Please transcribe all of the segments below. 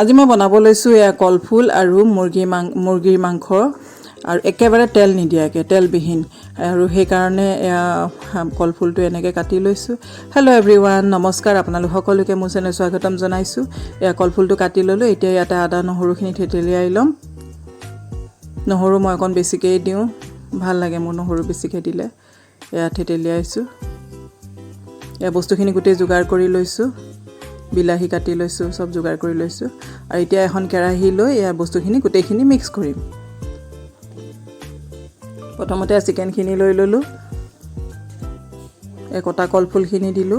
আজি মই বনাব লৈছো এয়া কলফুল আৰু মুৰ্গীৰ মাংস আৰু একেবাৰে তেল নিদিয়াকে তেলবিহীন আৰু সেই কাৰণে এয়া কলফুলটো এনেকৈ কাটি লৈছো হেল্ল' এভৰিৱান নমস্কাৰ আপোনালোক সকলোকে মোৰ চেনেল স্বাগতম জনাইছো এয়া কলফুলটো কাটি ললো এতিয়া ইয়াতে আদা নহৰুখিনি থেতেলিয়াই লম নহৰু মই অকণ বেছিকৈ দিওঁ ভাল লাগে মোৰ নহৰু বেছিকৈ দিলে এয়া থেতেলিয়াইছো এয়া বস্তুখিনি গোটেই যোগাৰ কৰি লৈছো বিলাহী কাটি লৈছো সব যোগাৰ কৰি লৈছো আৰু এতিয়া এখন কেৰাহী লৈ এয়া বস্তুখিনি গোটেইখিনি মিক্স কৰিম প্ৰথমতে চিকেনখিনি লৈ ললো কটা কলফুলখিনি দিলো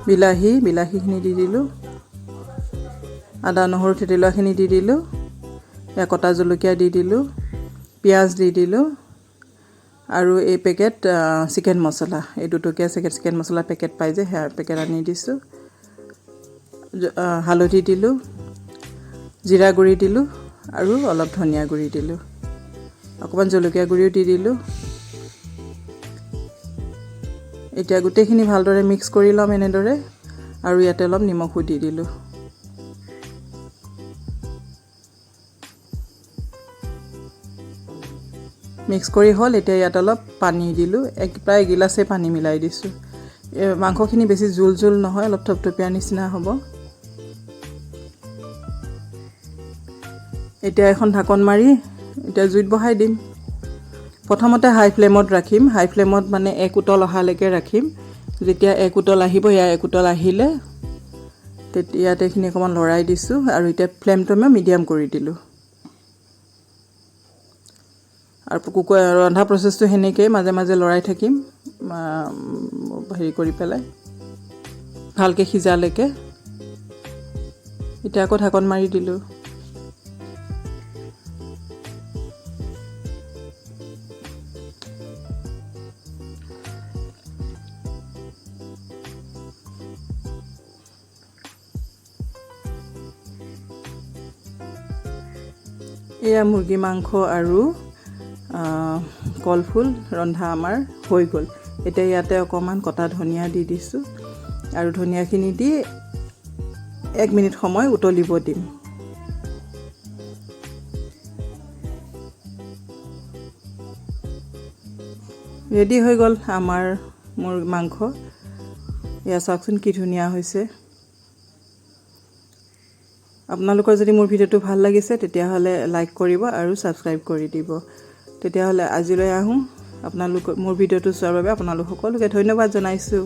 বিলাহীখিনি দি দিলো আদা নহৰু থেতেলোৱাখিনি দি দিলো কটা জলকীয়া দি দিলো পিয়াজ দি দিলো আৰু এই পেকেট চিকেন মছলা এই দুটকীয়া চিকেন মছলা পেকেট পাই যে হেয়াৰ পেকেট আনি দিছো হালধি দিলো জিৰা গুড়ি দিলো আৰু অলপ ধনিয়া গুড়ি দিলো অকমান জলকীয়া গুড়িও দি দিলো এতিয়া গোটেইখিনি ভালদৰে মিক্স কৰি লম এনেদৰে আৰু ইয়াতে অলপ নিমখো দি দিলো মিক্স কৰি হল এতিয়া ইয়াত অলপ পানী দিলো প্ৰায় গিলাসে পানী মিলাই দিছো মাংসখিনি বেছি জুল নহয় অলপ থপথপীয়া নিচিনা হ'ব এতিয়া এখন ঢাকন মাৰি এতিয়া জুইত বহাই দিম প্ৰথমতে হাই ফ্লেমত ৰাখিম হাই ফ্লেমত মানে এক উতল অহালৈকে ৰাখিম যেতিয়া এক উতল আহিব ইয়া এক উতল আহিলে তেতিয়াতে এইখিনি অকমান লৰাই দিছো আৰু এতিয়া ফ্লেমটো মই মিডিয়াম কৰি দিলো আৰু ৰন্ধা প্ৰসেসটো হেনেকৈ মাজে মাজে লৰাই থাকিম হেৰি কৰি পেলাই ভালকৈ সিজালৈকে এতিয়া আকৌ ঢাকন মাৰি দিলো এয়া মুৰ্গী মাংস আৰু কলফুল ৰন্ধা আমাৰ হৈ গ'ল এতিয়া ইয়াতে অকমান কটা ধনিয়া দি দিছো আৰু ধনিয়াখিনি দি 1 মিনিট সময় উতলিব দিম ৰেডি হৈ গ'ল আমাৰ মাংস এয়া চাওকচোন কি ধুনীয়া হৈছে আপোনালোকৰ যদি মোৰ ভিডিওটো ভাল লাগিছে তেতিয়া হলে লাইক কৰিব আৰু সাবস্ক্ৰাইব কৰি দিব তেতিয়া হলে আজিলৈ আহো আপোনালোক মোৰ ভিডিওটো চোৱাৰ বাবে আপোনালোক সকলোকে ধন্যবাদ জনাইছো